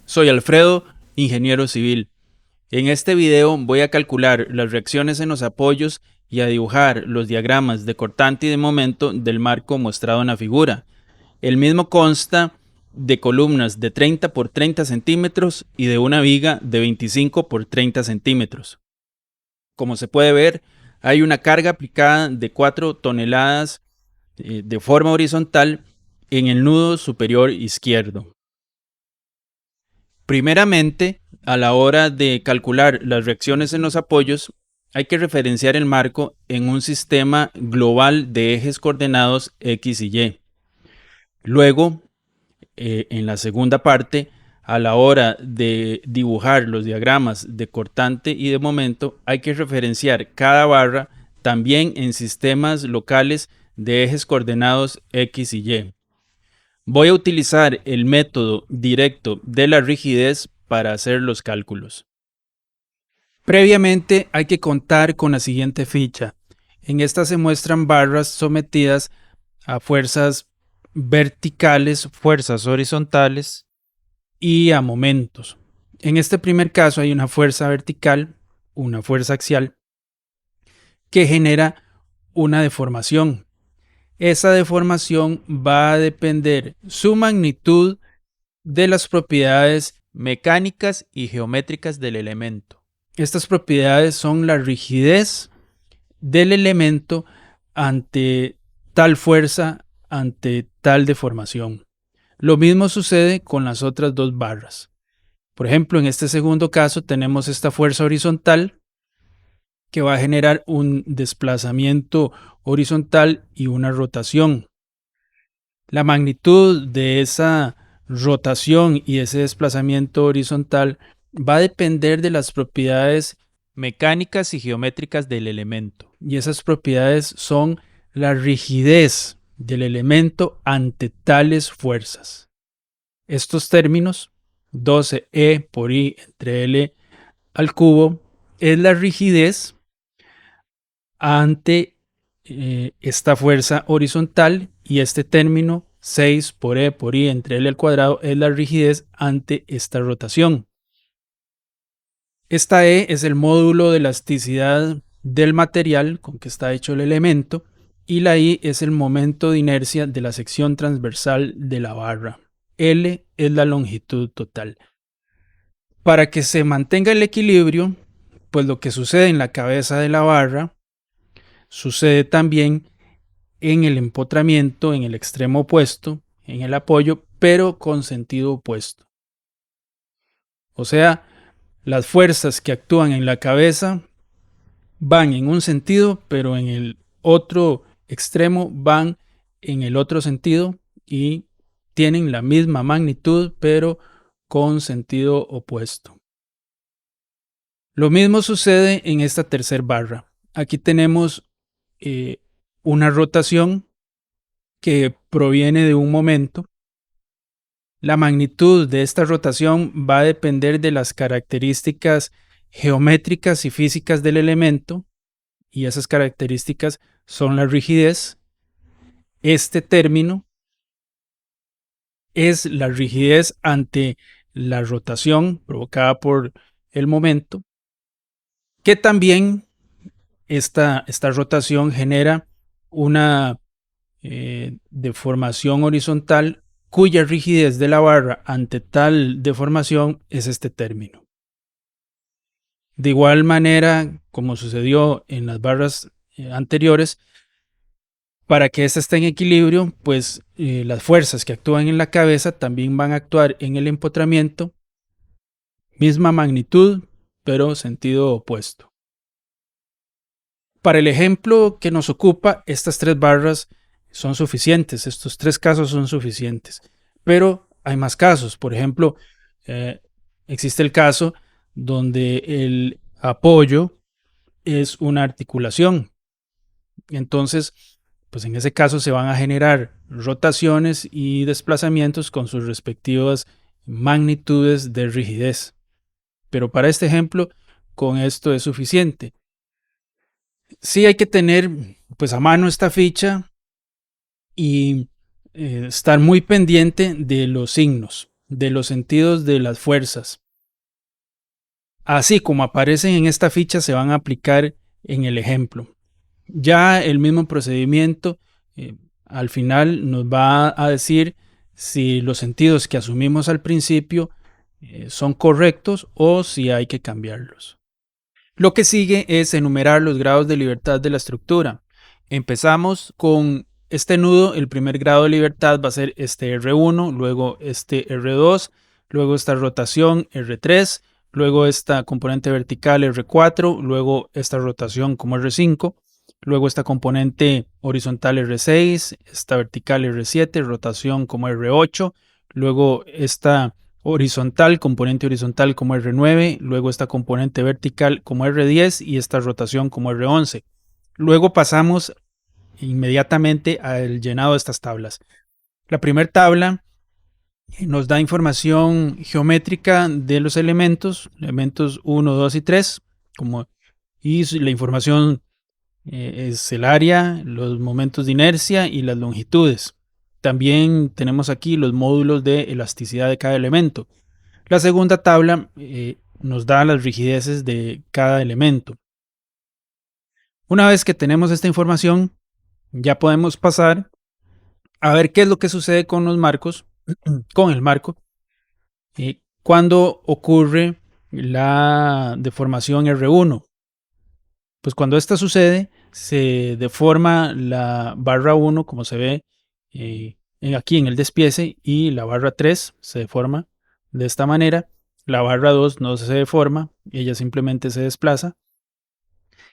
Soy Alfredo, ingeniero civil. En este video voy a calcular las reacciones en los apoyos y a dibujar los diagramas de cortante y de momento del marco mostrado en la figura. El mismo consta de columnas de 30 por 30 centímetros y de una viga de 25 por 30 centímetros. Como se puede ver, hay una carga aplicada de 4 toneladas de forma horizontal en el nudo superior izquierdo. Primeramente, a la hora de calcular las reacciones en los apoyos, hay que referenciar el marco en un sistema global de ejes coordenados X y Y. Luego, en la segunda parte, a la hora de dibujar los diagramas de cortante y de momento, hay que referenciar cada barra también en sistemas locales de ejes coordenados X y Y. Voy a utilizar el método directo de la rigidez para hacer los cálculos. Previamente hay que contar con la siguiente ficha. En esta se muestran barras sometidas a fuerzas verticales, fuerzas horizontales y a momentos. En este primer caso hay una fuerza vertical, una fuerza axial, que genera una deformación. Esa deformación va a depender su magnitud de las propiedades mecánicas y geométricas del elemento. Estas propiedades son la rigidez del elemento ante tal fuerza, ante tal deformación. Lo mismo sucede con las otras dos barras. Por ejemplo, en este segundo caso tenemos esta fuerza horizontal que va a generar un desplazamiento horizontal y una rotación. La magnitud de esa rotación y ese desplazamiento horizontal va a depender de las propiedades mecánicas y geométricas del elemento. Y esas propiedades son la rigidez del elemento ante tales fuerzas. Estos términos, 12E por I entre L al cubo, es la rigidez ante esta fuerza horizontal, y este término 6 por E por I entre L al cuadrado es la rigidez ante esta rotación. Esta E es el módulo de elasticidad del material con que está hecho el elemento, y la I es el momento de inercia de la sección transversal de la barra. L es la longitud total. Para que se mantenga el equilibrio, pues lo que sucede en la cabeza de la barra sucede también en el empotramiento, en el extremo opuesto, en el apoyo, pero con sentido opuesto. O sea, las fuerzas que actúan en la cabeza van en un sentido, pero en el otro extremo van en el otro sentido y tienen la misma magnitud, pero con sentido opuesto. Lo mismo sucede en esta tercera barra. Aquí tenemos una rotación que proviene de un momento. La magnitud de esta rotación va a depender de las características geométricas y físicas del elemento, y esas características son la rigidez. Este término es la rigidez ante la rotación provocada por el momento, que también esta rotación genera una deformación horizontal cuya rigidez de la barra ante tal deformación es este término. De igual manera, como sucedió en las barras anteriores, para que ésta esté en equilibrio, pues las fuerzas que actúan en la cabeza también van a actuar en el empotramiento, misma magnitud, pero sentido opuesto. Para el ejemplo que nos ocupa, estas tres barras son suficientes, estos tres casos son suficientes, pero hay más casos. Por ejemplo, existe el caso donde el apoyo es una articulación. Entonces, pues en ese caso se van a generar rotaciones y desplazamientos con sus respectivas magnitudes de rigidez. Pero para este ejemplo, con esto es suficiente. Sí hay que tener pues a mano esta ficha y estar muy pendiente de los signos. de los sentidos de las fuerzas. Así como aparecen en esta ficha, se van a aplicar en el ejemplo. Ya el mismo procedimiento al final nos va a decir si los sentidos que asumimos al principio son correctos o si hay que cambiarlos. Lo que sigue es enumerar los grados de libertad de la estructura. Empezamos con este nudo. El primer grado de libertad va a ser este R1, luego este R2, luego esta rotación R3, luego esta componente vertical R4, luego esta rotación como R5, luego esta componente horizontal R6, esta vertical R7, rotación como R8, luego esta horizontal, componente horizontal como R9, luego esta componente vertical como R10 y esta rotación como R11. Luego pasamos inmediatamente al llenado de estas tablas. La primera tabla nos da información geométrica de los elementos 1, 2 y 3, y la información es el área, los momentos de inercia y las longitudes. También tenemos aquí los módulos de elasticidad de cada elemento. La segunda tabla nos da las rigideces de cada elemento. Una vez que tenemos esta información, ya podemos pasar a ver qué es lo que sucede con los marcos, con el marco, cuando ocurre la deformación R1. Pues cuando esta sucede, se deforma la barra 1, como se ve aquí en el despiece, y la barra 3 se deforma de esta manera. La barra 2 no se deforma, ella simplemente se desplaza.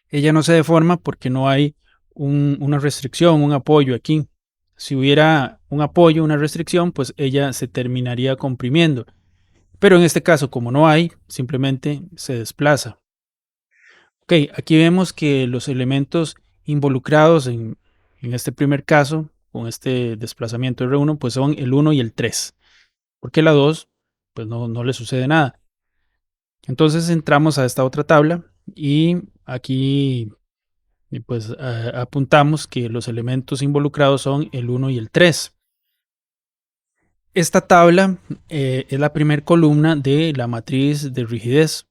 Ella no se deforma porque no hay una restricción, un apoyo aquí. Si hubiera un apoyo, una restricción, pues ella se terminaría comprimiendo. Pero en este caso, como no hay, simplemente se desplaza. Ok, aquí vemos que los elementos involucrados en este primer caso, con este desplazamiento R1, pues son el 1 y el 3. Porque la 2, pues no le sucede nada. Entonces entramos a esta otra tabla y aquí pues apuntamos que los elementos involucrados son el 1 y el 3. Esta tabla es la primera columna de la matriz de rigidez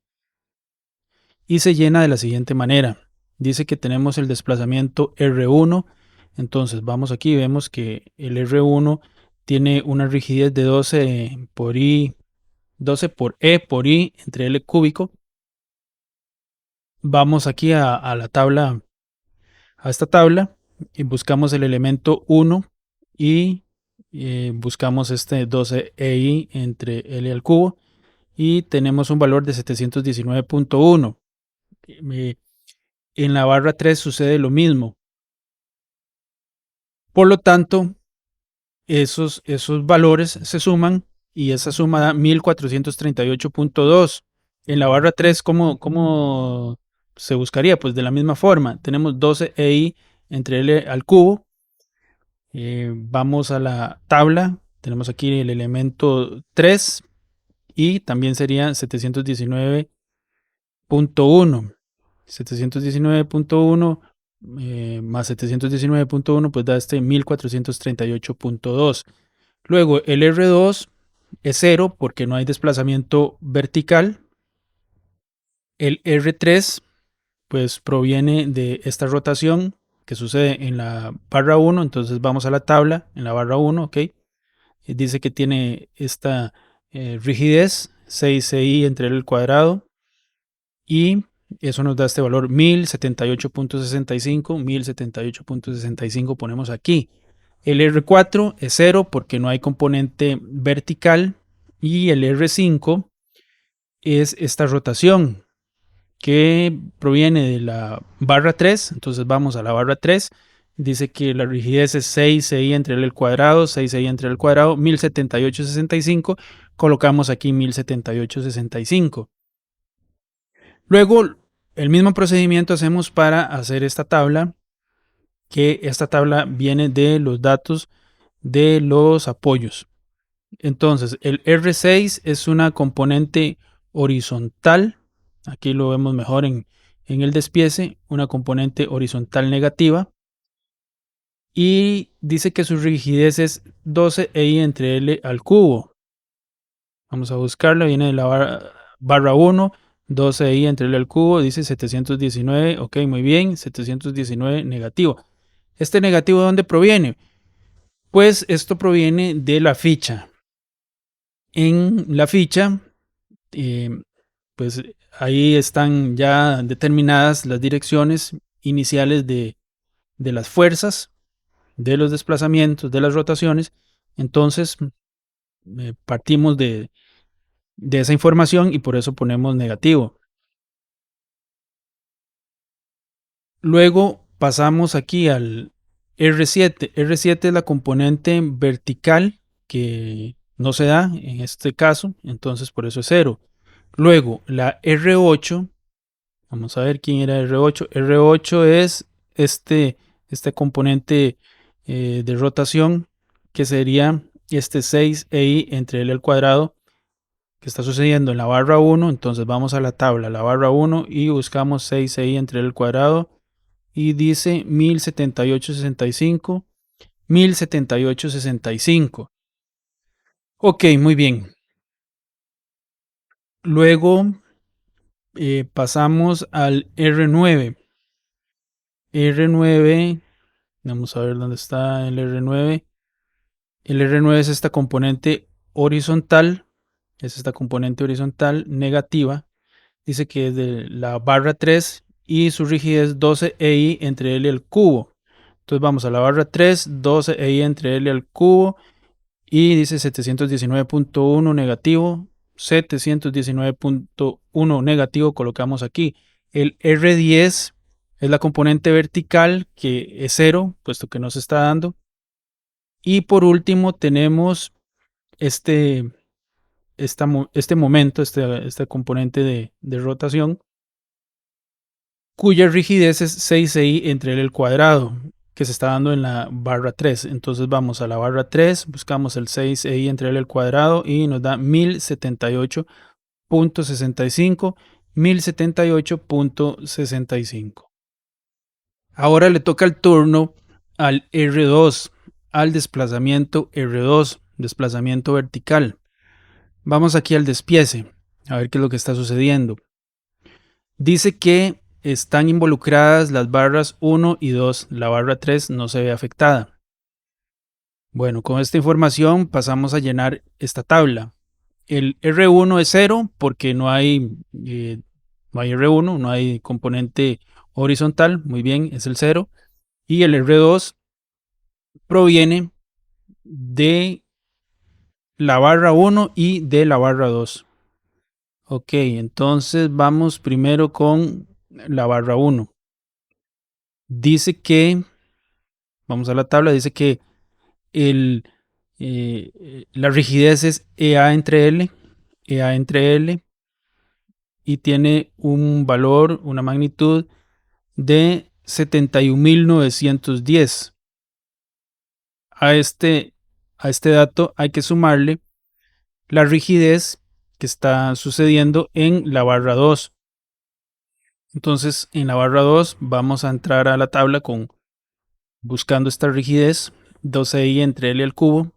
y se llena de la siguiente manera. Dice que tenemos el desplazamiento R1, entonces vamos aquí y vemos que el R1 tiene una rigidez de 12 por I, 12 por E por I entre L cúbico. Vamos aquí a la tabla, a esta tabla, y buscamos el elemento 1 y buscamos este 12EI entre L al cubo y tenemos un valor de 719.1. En la barra 3 sucede lo mismo. Por lo tanto, esos valores se suman y esa suma da 1438.2. En la barra 3, ¿cómo se buscaría? Pues de la misma forma. Tenemos 12EI entre L al cubo. Vamos a la tabla. Tenemos aquí el elemento 3 y también sería 719.1. 719.1 más 719.1 pues da este 1438.2. Luego el R2 es 0 porque no hay desplazamiento vertical. El R3 pues proviene de esta rotación que sucede en la barra 1. Entonces vamos a la tabla en la barra 1, ok. Dice que tiene esta rigidez 6i entre el cuadrado y eso nos da este valor 1078.65. 1078.65 ponemos aquí. El R4 es 0 porque no hay componente vertical y el R5 es esta rotación que proviene de la barra 3. Entonces vamos a la barra 3. Dice que la rigidez es 6i entre el cuadrado, 6i entre el cuadrado, 1078.65. Colocamos aquí 1078.65. Luego, el mismo procedimiento hacemos para hacer esta tabla, que esta tabla viene de los datos de los apoyos. Entonces, el R6 es una componente horizontal. Aquí lo vemos mejor en el despiece, una componente horizontal negativa. Y dice que su rigidez es 12i entre L al cubo. Vamos a buscarla, viene de la barra 1, 12i entre L al cubo, dice 719, ok, muy bien, 719 negativo. ¿Este negativo de dónde proviene? Pues esto proviene de la ficha. En la ficha, eh, pues ahí están ya determinadas las direcciones iniciales de las fuerzas, de los desplazamientos, de las rotaciones. Entonces, partimos de esa información y por eso ponemos negativo. Luego pasamos aquí al R7. R7 es la componente vertical que no se da en este caso, entonces por eso es 0. Luego la R8, vamos a ver quién era R8. R8 es este componente de rotación que sería este 6i entre L al cuadrado que está sucediendo en la barra 1. Entonces vamos a la tabla, la barra 1 y buscamos 6i entre L al cuadrado y dice 1078.65, 1078.65. Ok, muy bien. Luego pasamos al R9. R9, vamos a ver dónde está el R9. El R9 es esta componente horizontal, negativa. Dice que es de la barra 3 y su rigidez 12i entre L al cubo. Entonces vamos a la barra 3, 12i entre L al cubo y dice 719.1 negativo, 719.1 negativo, colocamos aquí. El R10 es la componente vertical que es 0, puesto que no se está dando. Y por último tenemos este, este momento, este componente de rotación, cuya rigidez es 6i entre el cuadrado, que se está dando en la barra 3. Entonces vamos a la barra 3, buscamos el 6i entre el cuadrado y nos da 1078.65, 1078.65. Ahora le toca el turno al R2, al desplazamiento R2, desplazamiento vertical. Vamos aquí al despiece, a ver qué es lo que está sucediendo. Dice que están involucradas las barras 1 y 2, la barra 3 no se ve afectada. Bueno, con esta información pasamos a llenar esta tabla. El R1 es 0 porque no hay R1, no hay componente horizontal, muy bien, es el 0. Y el R2 proviene de la barra 1 y de la barra 2. Ok, entonces vamos primero con la barra 1. Dice que, vamos a la tabla, dice que la rigidez es EA entre L, y tiene un valor, una magnitud de 71.910. A este dato hay que sumarle la rigidez que está sucediendo en la barra 2. Entonces, en la barra 2 vamos a entrar a la tabla buscando esta rigidez, 12i entre L al cubo,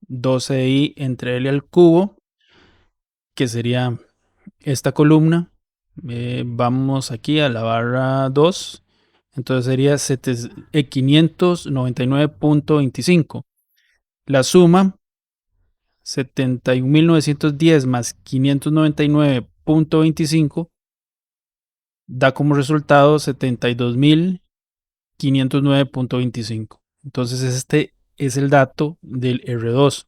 12i entre L al cubo, que sería esta columna. Vamos aquí a la barra 2, entonces sería 599.25. La suma 71.910 más 599.25 da como resultado 72.509.25. Entonces este es el dato del R2.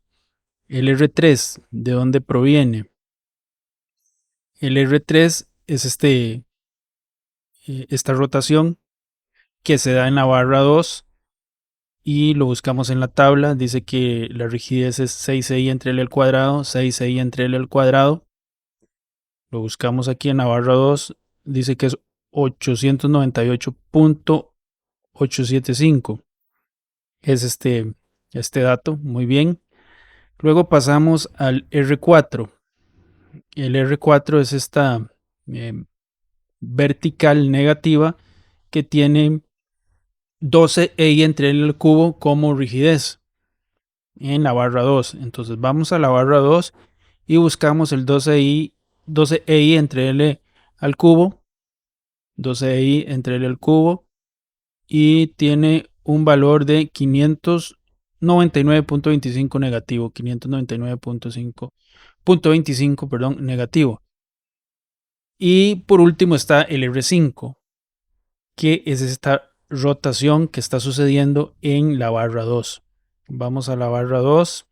El R3, ¿de dónde proviene? El R3 es esta rotación que se da en la barra 2 y lo buscamos en la tabla. Dice que la rigidez es 6i entre L al cuadrado, 6i entre L al cuadrado. Lo buscamos aquí en la barra 2. Dice que es 898.875. Es este dato, muy bien. Luego pasamos al R4. El R4 es esta eh, vertical negativa que tiene 12i entre el cubo como rigidez en la barra 2. Entonces vamos a la barra 2 y buscamos el 12i entre L al cubo, 12i entre L al cubo, y tiene un valor de 599.25 negativo, 599.25, perdón, negativo. Y por último está el R5, que es esta rotación que está sucediendo en la barra 2. Vamos a la barra 2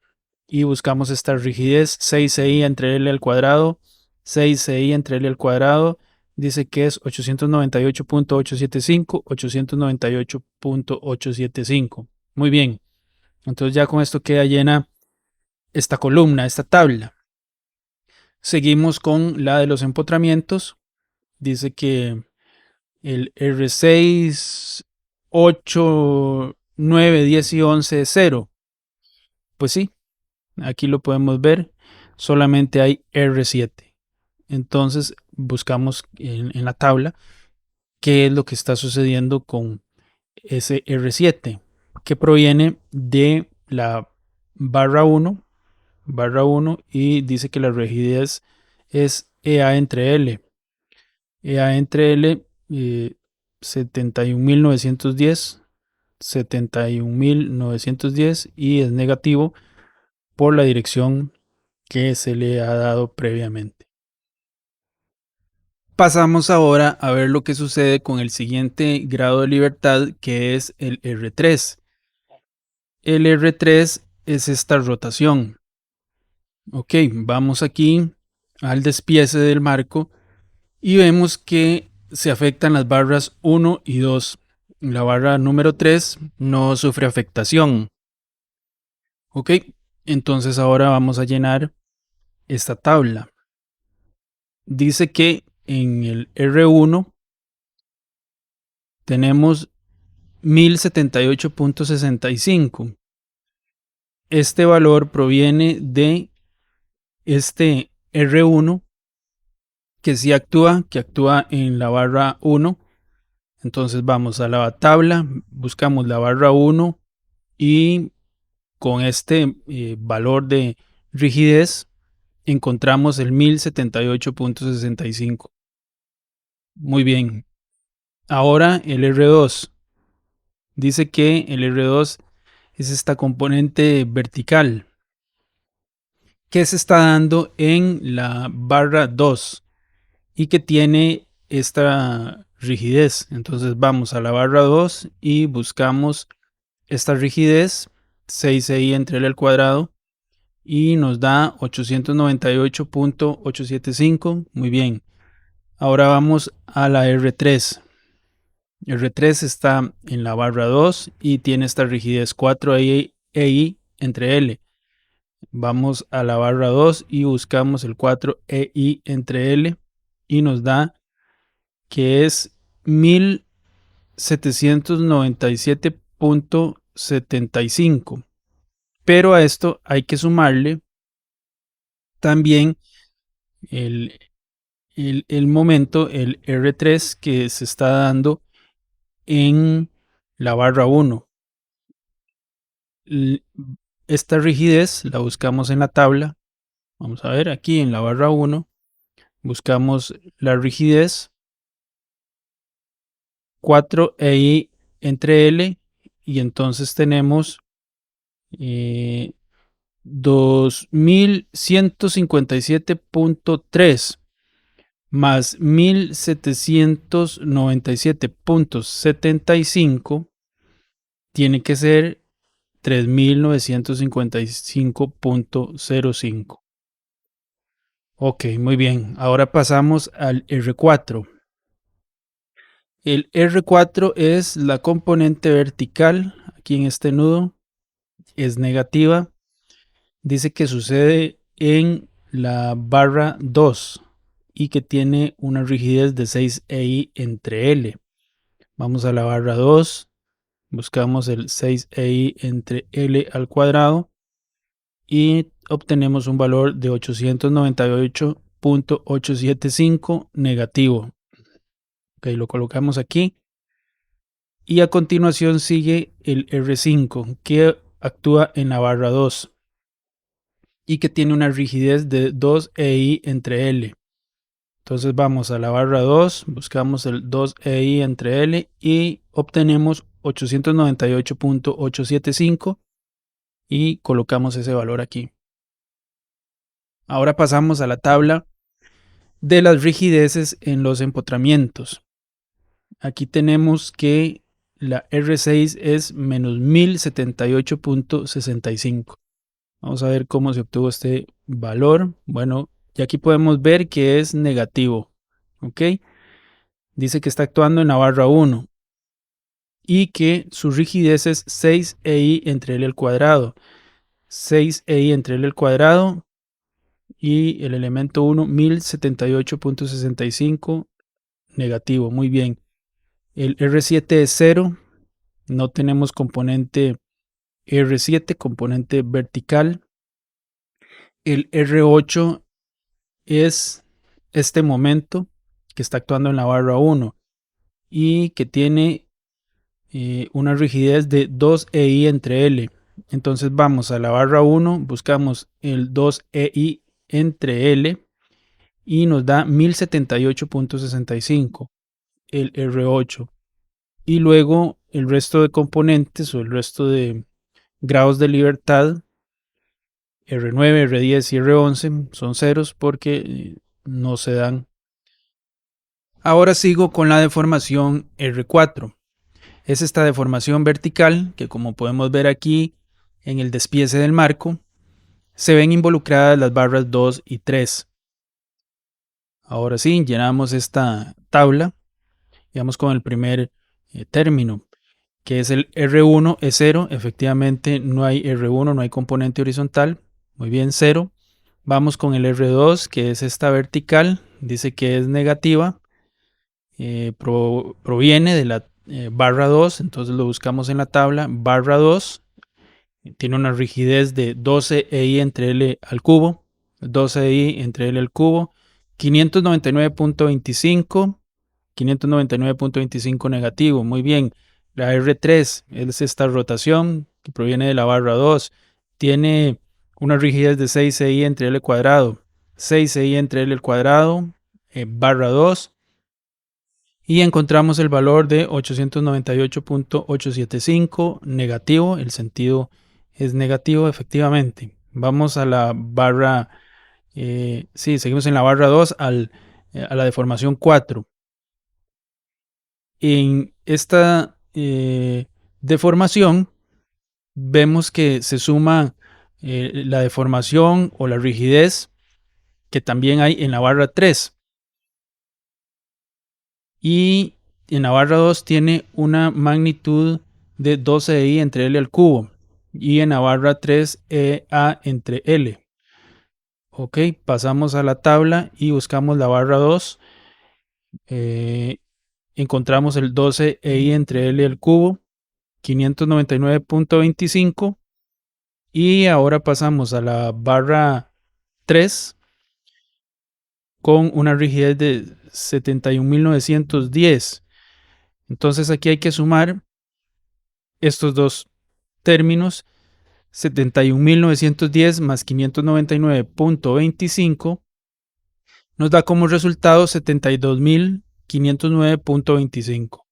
y buscamos esta rigidez 6i entre L al cuadrado, 6i entre L al cuadrado, dice que es 898.875, 898.875. Muy bien, entonces ya con esto queda llena esta columna, esta tabla. Seguimos con la de los empotramientos. Dice que el R6, 8, 9, 10 y 11 es 0. Pues sí, aquí lo podemos ver. Solamente hay R7. Entonces buscamos en la tabla qué es lo que está sucediendo con ese R7, que proviene de la barra 1 y dice que la rigidez es EA entre L. EA entre L, 71.910, 71.910 y es negativo por la dirección que se le ha dado previamente. Pasamos ahora a ver lo que sucede con el siguiente grado de libertad, que es el R3. El R3 es esta rotación. Ok, vamos aquí al despiece del marco y vemos que se afectan las barras 1 y 2. La barra número 3 no sufre afectación. Ok, entonces ahora vamos a llenar esta tabla. Dice que en el R1 tenemos 1078.65. Este valor proviene de este R1 que sí actúa, que actúa en la barra 1. Entonces vamos a la tabla, buscamos la barra 1 y con este valor de rigidez encontramos el 1078.65. Muy bien. Ahora el R2. Dice que el R2 es esta componente vertical que se está dando en la barra 2 y que tiene esta rigidez. Entonces vamos a la barra 2 y buscamos esta rigidez 6i entre L al cuadrado y nos da 898.875. Muy bien. Ahora vamos a la R3. R3 está en la barra 2 y tiene esta rigidez 4i entre L. Vamos a la barra 2 y buscamos el 4i entre L y nos da que es 1797.75. Pero a esto hay que sumarle también el, el momento, el R3 que se está dando en la barra 1. Esta rigidez la buscamos en la tabla. Vamos a ver aquí en la barra 1. Buscamos la rigidez 4i entre L y entonces tenemos 2157.3 más 1797.75 tiene que ser 3955.05. Ok, muy bien. Ahora pasamos al R4. El R4 es la componente vertical. Aquí en este nudo es negativa. Dice que sucede en la barra 2 y que tiene una rigidez de 6i entre L. Vamos a la barra 2, buscamos el 6i entre L al cuadrado y obtenemos un valor de 898.875 negativo. Ok, lo colocamos aquí y a continuación sigue el R5 que actúa en la barra 2. y que tiene una rigidez de 2EI entre L. Entonces vamos a la barra 2, buscamos el 2EI entre L y obtenemos 898.875 y colocamos ese valor aquí. Ahora pasamos a la tabla de las rigideces en los empotramientos. Aquí tenemos que la R6 es menos 1078.65. Vamos a ver cómo se obtuvo este valor. Bueno, y aquí podemos ver que es negativo. ¿Ok? Dice que está actuando en la barra 1 y que su rigidez es 6EI entre L al cuadrado. 6EI entre L al cuadrado y el elemento 1, 1078.65 negativo. Muy bien. El R7 es 0. No tenemos componente R7, componente vertical. El R8 es este momento que está actuando en la barra 1 y que tiene una rigidez de 2EI entre L. Entonces vamos a la barra 1, buscamos el 2EI entre L y nos da 1078.65, el R8. Y luego el resto de componentes o el resto de grados de libertad, R9, R10 y R11 son ceros porque no se dan. Ahora sigo con la deformación R4. Es esta deformación vertical que, como podemos ver aquí en el despiece del marco, se ven involucradas las barras 2 y 3. Ahora sí, llenamos esta tabla, digamos con el primer término, que es el R1 es 0. Efectivamente no hay R1, no hay componente horizontal. Muy bien, 0. Vamos con el R2, que es esta vertical, dice que es negativa. Proviene de la barra 2, entonces lo buscamos en la tabla. Barra 2 tiene una rigidez de 12EI entre L al cubo, 12EI entre L al cubo, 599.25, 599.25 negativo. Muy bien. La R3 es esta rotación que proviene de la barra 2. Tiene una rigidez de 6EI entre L cuadrado, 6EI entre L al cuadrado, barra 2. Y encontramos el valor de 898.875 negativo. El sentido es negativo, efectivamente. Vamos a la barra, sí, seguimos en la barra 2 a la deformación 4. En esta deformación vemos que se suma la deformación o la rigidez que también hay en la barra 3. Y en la barra 2 tiene una magnitud de 12i entre L al cubo y en la barra 3 A entre L. Ok, pasamos a la tabla y buscamos la barra 2. Encontramos el 12i entre L al cubo, 599.25. Y ahora pasamos a la barra 3 con una rigidez de 71.910. Entonces aquí hay que sumar estos dos términos, 71.910 más 599.25 nos da como resultado 72.509.25.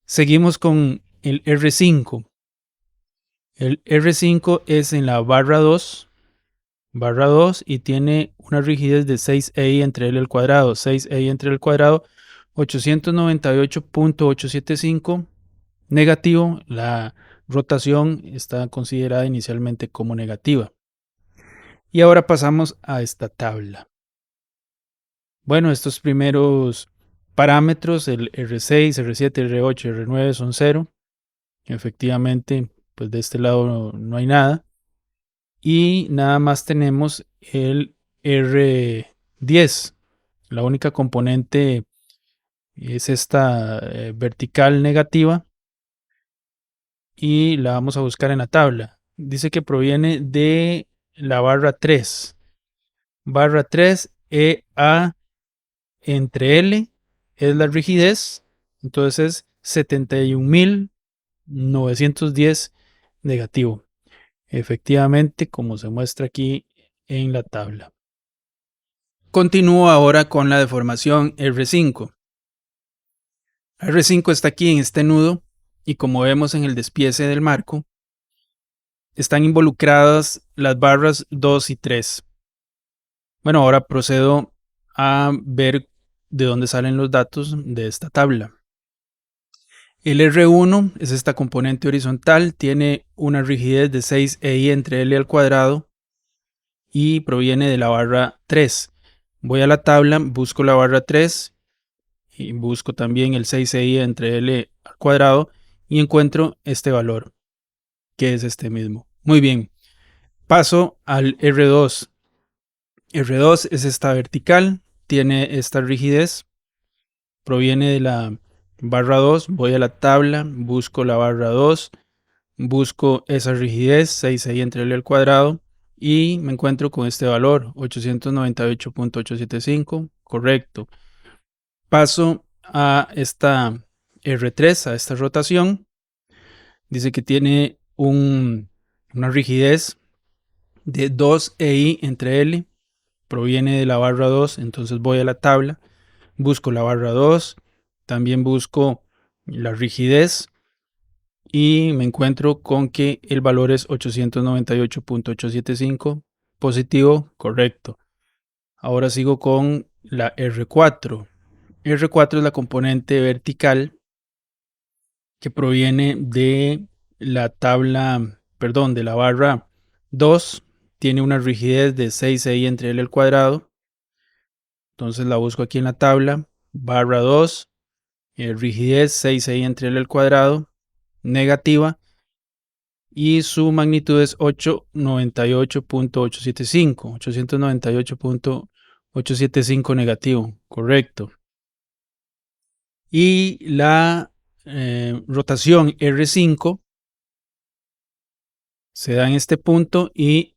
Seguimos con el R5. El R5 es en la barra 2 y tiene una rigidez de 6i entre L al cuadrado, 6i entre L al cuadrado, 898.875 negativo. La rotación está considerada inicialmente como negativa. Y ahora pasamos a esta tabla. Bueno, estos primeros parámetros, el R6, R7, R8, R9 son 0. Efectivamente, pues de este lado no hay nada. Y nada más tenemos el R10. La única componente es esta vertical negativa y la vamos a buscar en la tabla. Dice que proviene de la barra 3. Barra 3, EA entre L es la rigidez. Entonces es 71.910 negativo. efectivamente, como se muestra aquí en la tabla. Continúo ahora con la deformación R5. R5 está aquí en este nudo y como vemos en el despiece del marco, están involucradas las barras 2 y 3. Bueno, ahora procedo a ver de dónde salen los datos de esta tabla. El R1 es esta componente horizontal, tiene una rigidez de 6 EI entre L al cuadrado y proviene de la barra 3. Voy a la tabla, busco la barra 3 y busco también el 6 EI entre L al cuadrado y encuentro este valor, que es este mismo. Muy bien, paso al R2. R2 es esta vertical, tiene esta rigidez, proviene de la barra 2, voy a la tabla, busco la barra 2, busco esa rigidez, 6 ahí entre L al cuadrado, y me encuentro con este valor, 898.875, correcto. Paso a esta R3, a esta rotación, dice que tiene una rigidez de 2 EI entre L, proviene de la barra 2, entonces voy a la tabla, busco la barra 2, también busco la rigidez y me encuentro con que el valor es 898.875, positivo, correcto. Ahora sigo con la R4. R4 es la componente vertical que proviene de la tabla, perdón, de la barra 2. Tiene una rigidez de 6 EI entre L al cuadrado. Entonces la busco aquí en la tabla. Barra 2, rigidez 6 EI entre L al cuadrado, negativa. Y su magnitud es 898.875, 898.875 negativo, correcto. Y la rotación R5 se da en este punto y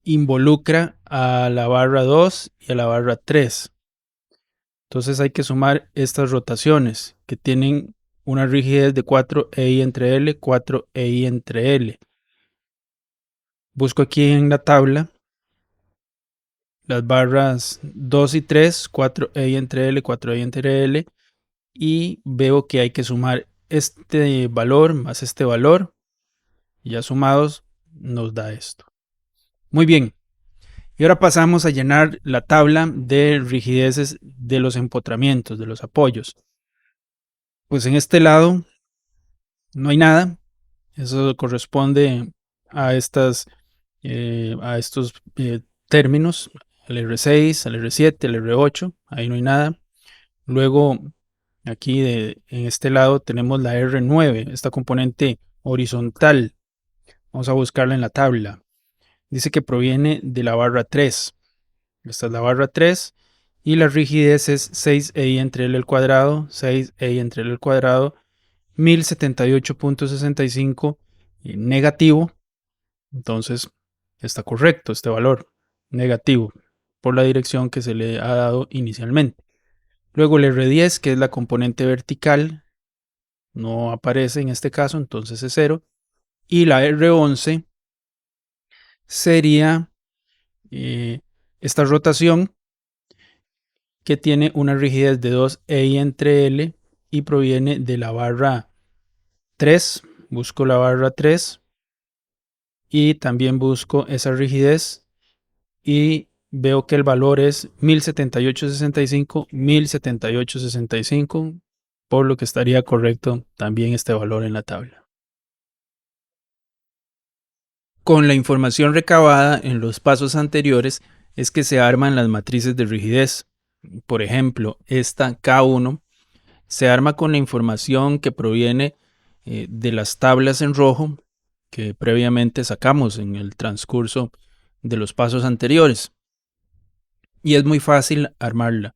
involucra a la barra 2 y a la barra 3. Entonces hay que sumar estas rotaciones que tienen una rigidez de 4 EI entre L, 4 EI entre L. Busco aquí en la tabla las barras 2 y 3, 4 EI entre L, 4 EI entre L, y veo que hay que sumar este valor más este valor, y ya sumados nos da esto. Muy bien, y ahora pasamos a llenar la tabla de rigideces de los empotramientos, de los apoyos. Pues en este lado no hay nada, eso corresponde a a estos términos, al R6, al R7, al R8, ahí no hay nada. Luego aquí en este lado tenemos la R9, esta componente horizontal. Vamos a buscarla en la tabla. Dice que proviene de la barra 3. Esta es la barra 3 y la rigidez es 6 EI entre L al cuadrado, 6 EI entre L al cuadrado, 1078.65 negativo. Entonces está correcto este valor negativo por la dirección que se le ha dado inicialmente. Luego el R10, que es la componente vertical, no aparece en este caso, entonces es 0. Y la R11 sería esta rotación que tiene una rigidez de 2 EI entre L y proviene de la barra 3. Busco la barra 3 y también busco esa rigidez y veo que el valor es 1078.65, 1078.65, por lo que estaría correcto también este valor en la tabla. Con la información recabada en los pasos anteriores es que se arman las matrices de rigidez. Por ejemplo, esta K1 se arma con la información que proviene de las tablas en rojo que previamente sacamos en el transcurso de los pasos anteriores. Y es muy fácil armarla,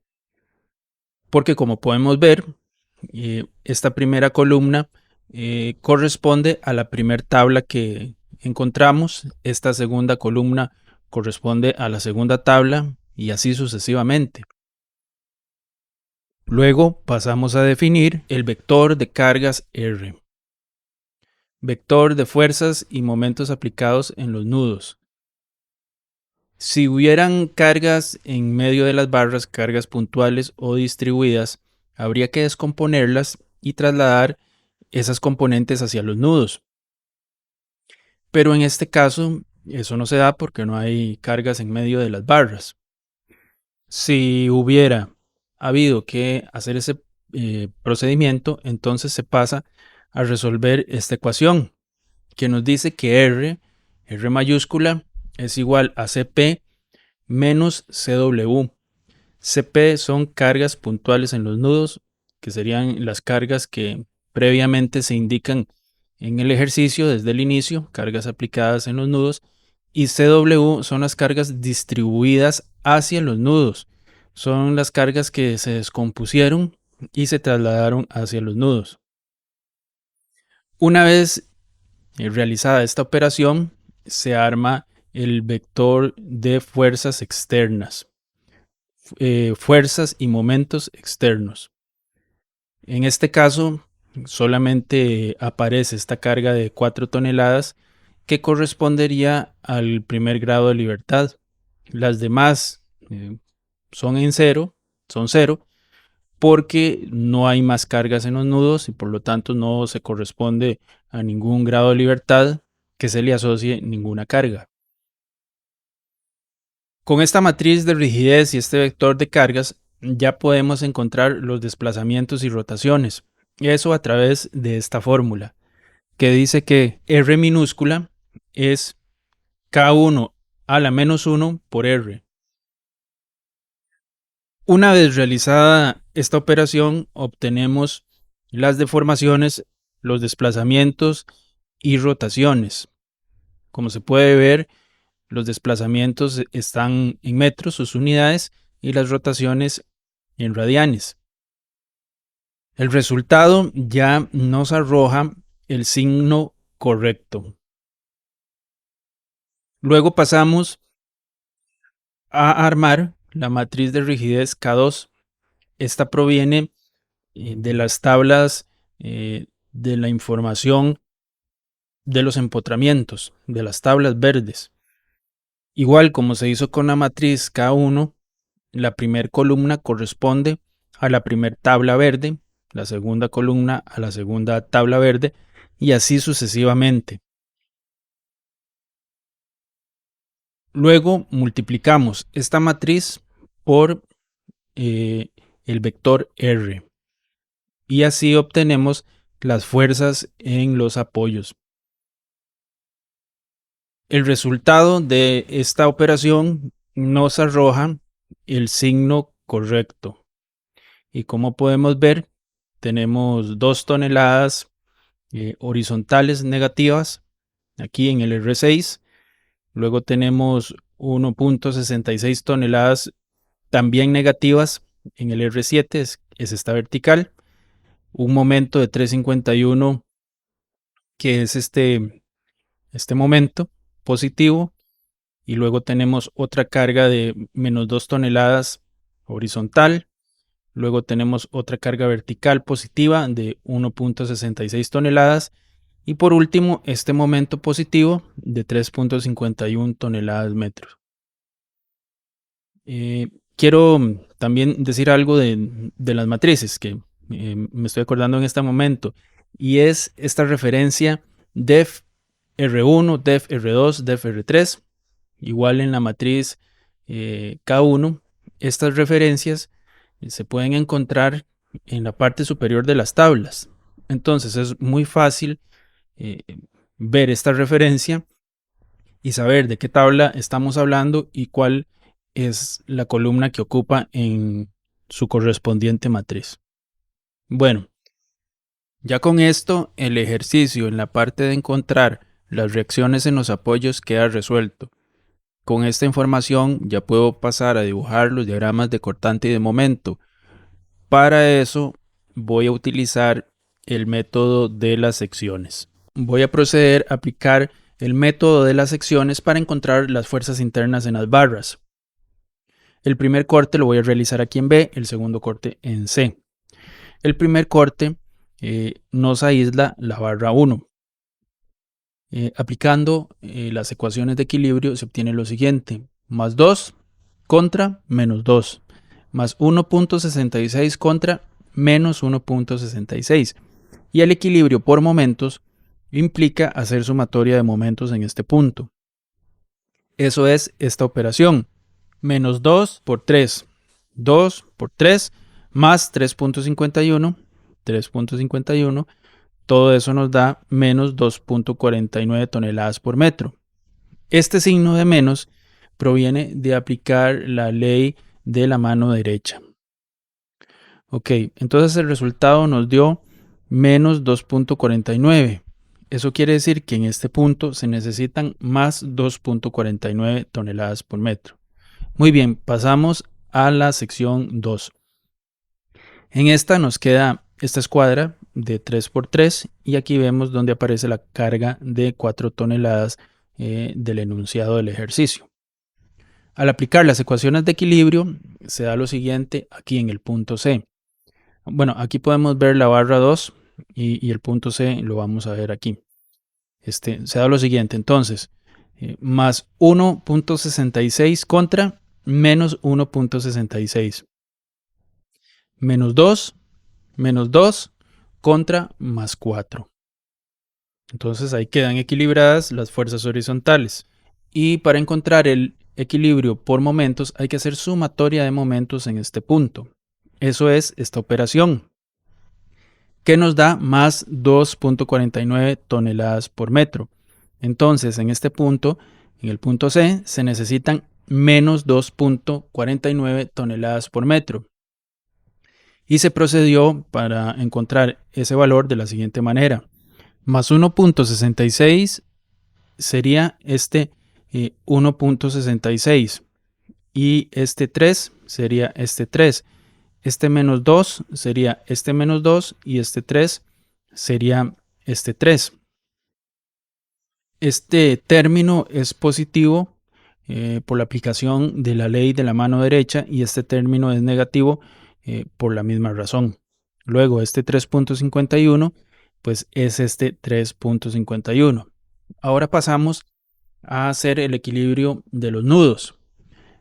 porque como podemos ver, esta primera columna corresponde a la primera tabla que encontramos, esta segunda columna corresponde a la segunda tabla y así sucesivamente. Luego pasamos a definir el vector de cargas R. vector de fuerzas y momentos aplicados en los nudos. Si hubieran cargas en medio de las barras, cargas puntuales o distribuidas, habría que descomponerlas y trasladar esas componentes hacia los nudos. Pero en este caso, eso no se da porque no hay cargas en medio de las barras. Si hubiera habido que hacer ese procedimiento, entonces se pasa a resolver esta ecuación que nos dice que R mayúscula, es igual a CP menos CW. CP son cargas puntuales en los nudos, que serían las cargas que previamente se indican en el ejercicio desde el inicio, cargas aplicadas en los nudos, y CW son las cargas distribuidas hacia los nudos, son las cargas que se descompusieron y se trasladaron hacia los nudos. Una vez realizada esta operación, se arma el vector de fuerzas externas, fuerzas y momentos externos. En este caso, solamente aparece esta carga de 4 toneladas que correspondería al primer grado de libertad. Las demás son cero, porque no hay más cargas en los nudos y por lo tanto no se corresponde a ningún grado de libertad que se le asocie ninguna carga. Con esta matriz de rigidez y este vector de cargas ya podemos encontrar los desplazamientos y rotaciones. Eso a través de esta fórmula que dice que R minúscula es K1 a la menos 1 por R. Una vez realizada esta operación, obtenemos las deformaciones, los desplazamientos y rotaciones. Como se puede ver, los desplazamientos están en metros, sus unidades, y las rotaciones en radianes. El resultado ya nos arroja el signo correcto. Luego pasamos a armar la matriz de rigidez K2. Esta proviene de las tablas de la información de los empotramientos, de las tablas verdes. Igual como se hizo con la matriz K1, la primera columna corresponde a la primera tabla verde, la segunda columna a la segunda tabla verde y así sucesivamente. Luego multiplicamos esta matriz por el vector R y así obtenemos las fuerzas en los apoyos. El resultado de esta operación nos arroja el signo correcto y como podemos ver tenemos 2 toneladas horizontales negativas aquí en el R6. Luego tenemos 1.66 toneladas también negativas en el R7, es esta vertical. Un momento de 351 que es este momento positivo. Y luego tenemos otra carga de menos 2 toneladas horizontal. Luego tenemos otra carga vertical positiva de 1.66 toneladas. Y por último, este momento positivo de 3.51 toneladas metros. Quiero también decir algo de las matrices que me estoy acordando en este momento. Y es esta referencia def R1, def R2, def R3. Igual en la matriz K1, estas referencias se pueden encontrar en la parte superior de las tablas. Entonces es muy fácil ver esta referencia y saber de qué tabla estamos hablando y cuál es la columna que ocupa en su correspondiente matriz. Bueno, ya con esto el ejercicio en la parte de encontrar las reacciones en los apoyos queda resuelto. Con esta información ya puedo pasar a dibujar los diagramas de cortante y de momento. Para eso voy a utilizar el método de las secciones. Voy a proceder a aplicar el método de las secciones para encontrar las fuerzas internas en las barras. El primer corte lo voy a realizar aquí en B, el segundo corte en C. El primer corte nos aísla la barra 1. Aplicando las ecuaciones de equilibrio se obtiene lo siguiente: más 2 contra menos 2, más 1.66 contra menos 1.66. Y el equilibrio por momentos implica hacer sumatoria de momentos en este punto. Eso es esta operación: menos 2 por 3, 2 por 3, más 3.51, 3.51. Todo eso nos da menos 2.49 toneladas por metro. Este signo de menos proviene de aplicar la ley de la mano derecha. Ok, entonces el resultado nos dio menos 2.49. Eso quiere decir que en este punto se necesitan más 2.49 toneladas por metro. Muy bien, pasamos a la sección 2. En esta nos queda esta escuadra de 3×3 y aquí vemos donde aparece la carga de 4 toneladas del enunciado del ejercicio. Al aplicar las ecuaciones de equilibrio se da lo siguiente aquí en el punto C. Bueno, aquí podemos ver la barra 2 y el punto C lo vamos a ver aquí. Se da lo siguiente, entonces, más 1.66 contra menos 1.66. Menos 2 contra más 4. Entonces ahí quedan equilibradas las fuerzas horizontales. Y para encontrar el equilibrio por momentos hay que hacer sumatoria de momentos en este punto. Eso es esta operación, que nos da más 2.49 toneladas por metro. Entonces en este punto, en el punto C, se necesitan menos 2.49 toneladas por metro. Y se procedió para encontrar ese valor de la siguiente manera: más 1.66 sería este 1.66 y este 3 sería este 3. Este menos 2 sería este menos 2 y este 3 sería este 3. Este término es positivo por la aplicación de la ley de la mano derecha y este término es negativo por la misma razón. Luego este 3.51 pues es este 3.51. Ahora pasamos a hacer el equilibrio de los nudos.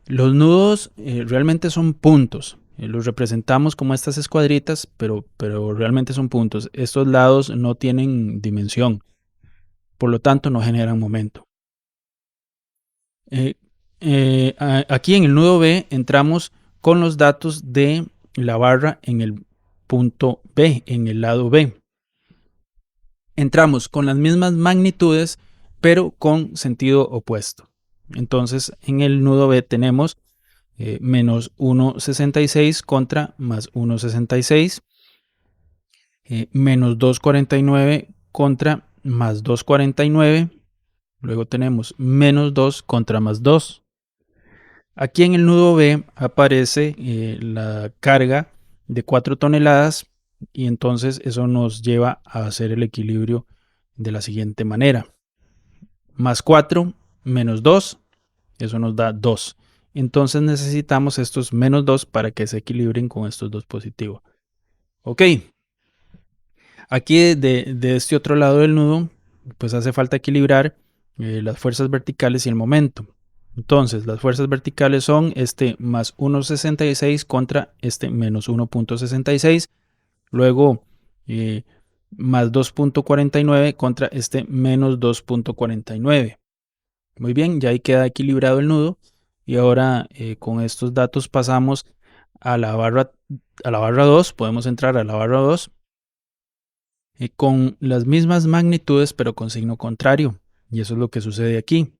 Los nudos realmente son puntos. Los representamos como estas escuadritas, pero realmente son puntos. Estos lados no tienen dimensión, por lo tanto no generan momento. Aquí en el nudo B entramos con los datos de la barra en el punto B, en el lado B. Entramos con las mismas magnitudes, pero con sentido opuesto. Entonces en el nudo B tenemos menos 1.66 contra más 1.66, menos 2.49 contra más 2.49, luego tenemos menos 2 contra más 2. Aquí en el nudo B aparece la carga de 4 toneladas y entonces eso nos lleva a hacer el equilibrio de la siguiente manera: más 4 menos 2, eso nos da 2. Entonces necesitamos estos menos 2 para que se equilibren con estos dos positivos. Ok, aquí de este otro lado del nudo pues hace falta equilibrar las fuerzas verticales y el momento. Entonces las fuerzas verticales son este más 1.66 contra este menos 1.66, luego más 2.49 contra este menos 2.49. Muy bien, ya ahí queda equilibrado el nudo y ahora con estos datos pasamos a la barra 2. Podemos entrar a la barra 2 con las mismas magnitudes pero con signo contrario, y eso es lo que sucede aquí.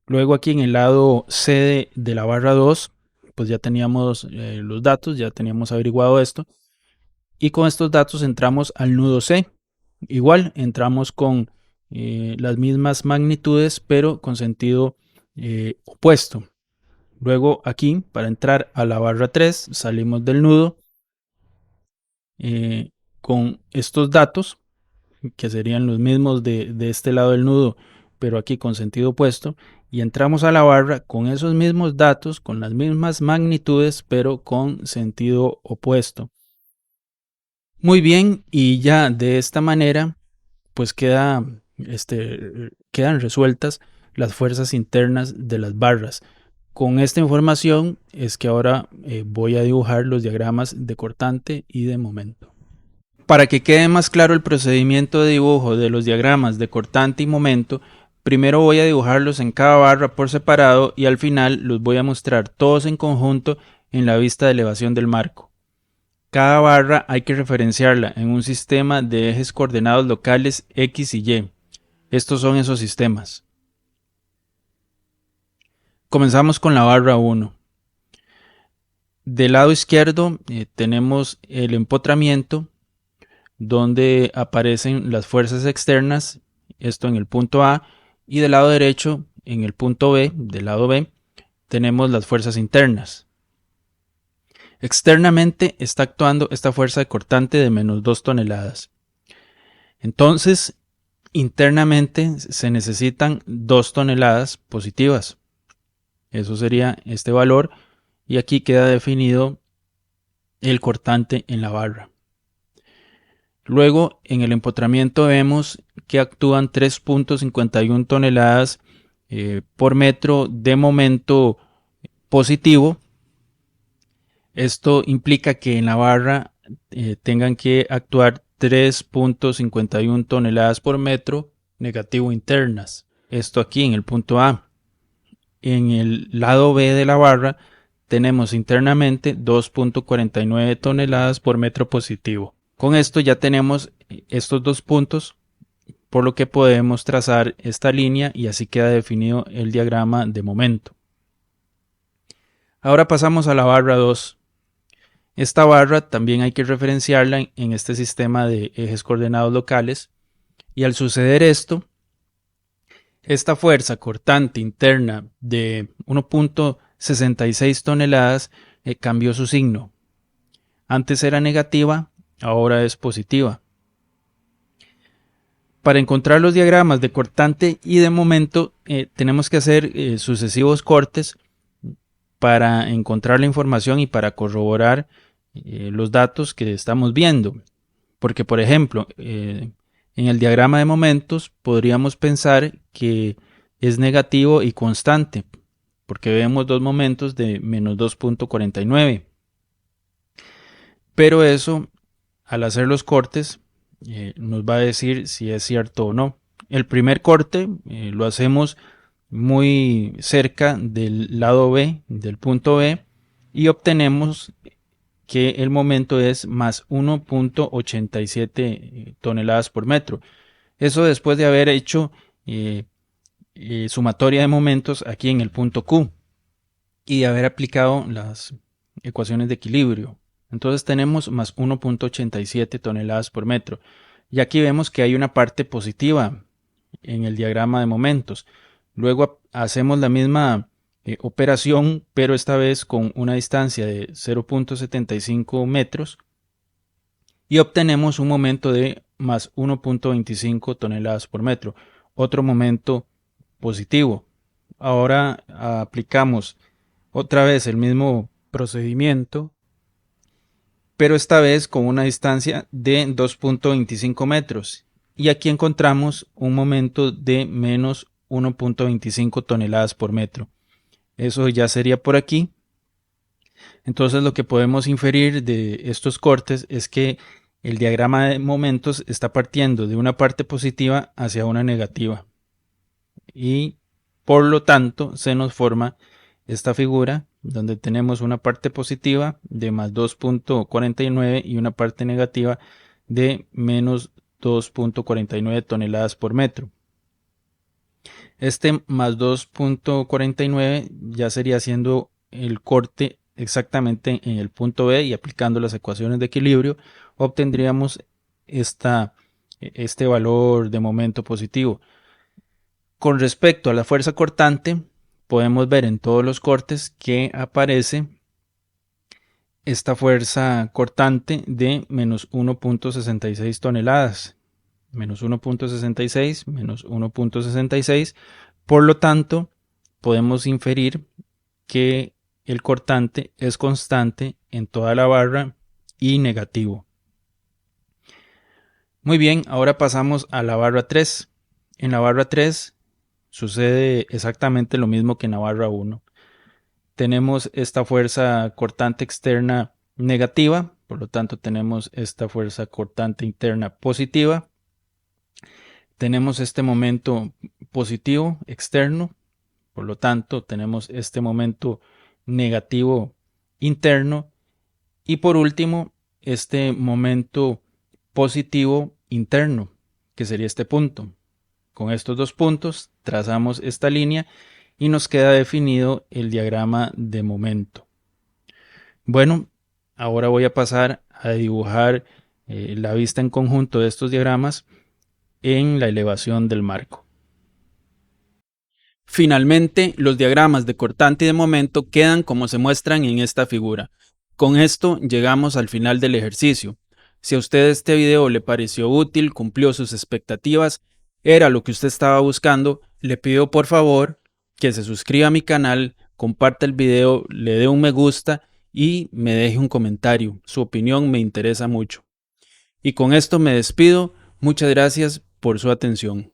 Luego aquí en el lado C de la barra 2 pues ya teníamos los datos, ya teníamos averiguado esto, y con estos datos entramos al nudo C. Igual entramos con las mismas magnitudes pero con sentido opuesto. Luego aquí para entrar a la barra 3 salimos del nudo con estos datos que serían los mismos de este lado del nudo, pero aquí con sentido opuesto, y entramos a la barra con esos mismos datos, con las mismas magnitudes, pero con sentido opuesto. Muy bien, y ya de esta manera, pues queda quedan resueltas las fuerzas internas de las barras. Con esta información es que ahora voy a dibujar los diagramas de cortante y de momento. Para que quede más claro el procedimiento de dibujo de los diagramas de cortante y momento, primero voy a dibujarlos en cada barra por separado y al final los voy a mostrar todos en conjunto en la vista de elevación del marco. Cada barra hay que referenciarla en un sistema de ejes coordenados locales X y Y. Estos son esos sistemas. Comenzamos con la barra 1. Del lado izquierdo tenemos el empotramiento, donde aparecen las fuerzas externas, esto en el punto A, y del lado derecho, en el punto B, del lado B, tenemos las fuerzas internas. Externamente está actuando esta fuerza de cortante de menos 2 toneladas. Entonces, internamente se necesitan 2 toneladas positivas. Eso sería este valor, y aquí queda definido el cortante en la barra. Luego, en el empotramiento vemos que actúan 3.51 toneladas por metro de momento positivo. Esto implica que en la barra tengan que actuar 3.51 toneladas por metro negativo internas. Esto aquí en el punto A. En el lado B de la barra tenemos internamente 2.49 toneladas por metro positivo. Con esto ya tenemos estos dos puntos, por lo que podemos trazar esta línea y así queda definido el diagrama de momento. Ahora pasamos a la barra 2. Esta barra también hay que referenciarla en este sistema de ejes coordenados locales, y al suceder esto, esta fuerza cortante interna de 1.66 toneladas cambió su signo. Antes era negativa, ahora es positiva. Para encontrar los diagramas de cortante y de momento tenemos que hacer sucesivos cortes para encontrar la información y para corroborar los datos que estamos viendo. Porque, por ejemplo, en el diagrama de momentos podríamos pensar que es negativo y constante, porque vemos dos momentos de menos 2.49. Pero eso, al hacer los cortes, nos va a decir si es cierto o no. El primer corte lo hacemos muy cerca del lado B, del punto B, y obtenemos que el momento es más 1.87 toneladas por metro. Eso después de haber hecho sumatoria de momentos aquí en el punto Q y de haber aplicado las ecuaciones de equilibrio. Entonces tenemos más 1.87 toneladas por metro. Y aquí vemos que hay una parte positiva en el diagrama de momentos. Luego hacemos la misma operación, pero esta vez con una distancia de 0.75 metros y obtenemos un momento de más 1.25 toneladas por metro. Otro momento positivo. Ahora aplicamos otra vez el mismo procedimiento, pero esta vez con una distancia de 2.25 metros. Y aquí encontramos un momento de menos 1.25 toneladas por metro. Eso ya sería por aquí. Entonces lo que podemos inferir de estos cortes es que el diagrama de momentos está partiendo de una parte positiva hacia una negativa. Y por lo tanto se nos forma esta figura donde tenemos una parte positiva de más 2.49 y una parte negativa de menos 2.49 toneladas por metro. Este más 2.49 ya sería haciendo el corte exactamente en el punto B y aplicando las ecuaciones de equilibrio obtendríamos este valor de momento positivo. Con respecto a la fuerza cortante, podemos ver en todos los cortes que aparece esta fuerza cortante de menos 1.66 toneladas. Menos 1.66, menos 1.66. Por lo tanto, podemos inferir que el cortante es constante en toda la barra y negativo. Muy bien, ahora pasamos a la barra 3. En la barra 3 sucede exactamente lo mismo que en la barra 1. Tenemos esta fuerza cortante externa negativa, por lo tanto tenemos esta fuerza cortante interna positiva. Tenemos este momento positivo externo, por lo tanto tenemos este momento negativo interno. Y por último, este momento positivo interno, que sería este punto. Con estos dos puntos trazamos esta línea y nos queda definido el diagrama de momento. Bueno, ahora voy a pasar a dibujar la vista en conjunto de estos diagramas en la elevación del marco. Finalmente, los diagramas de cortante y de momento quedan como se muestran en esta figura. Con esto llegamos al final del ejercicio. Si a usted este video le pareció útil, cumplió sus expectativas, era lo que usted estaba buscando, le pido por favor que se suscriba a mi canal, comparta el video, le dé un me gusta y me deje un comentario. Su opinión me interesa mucho. Y con esto me despido. Muchas gracias por su atención.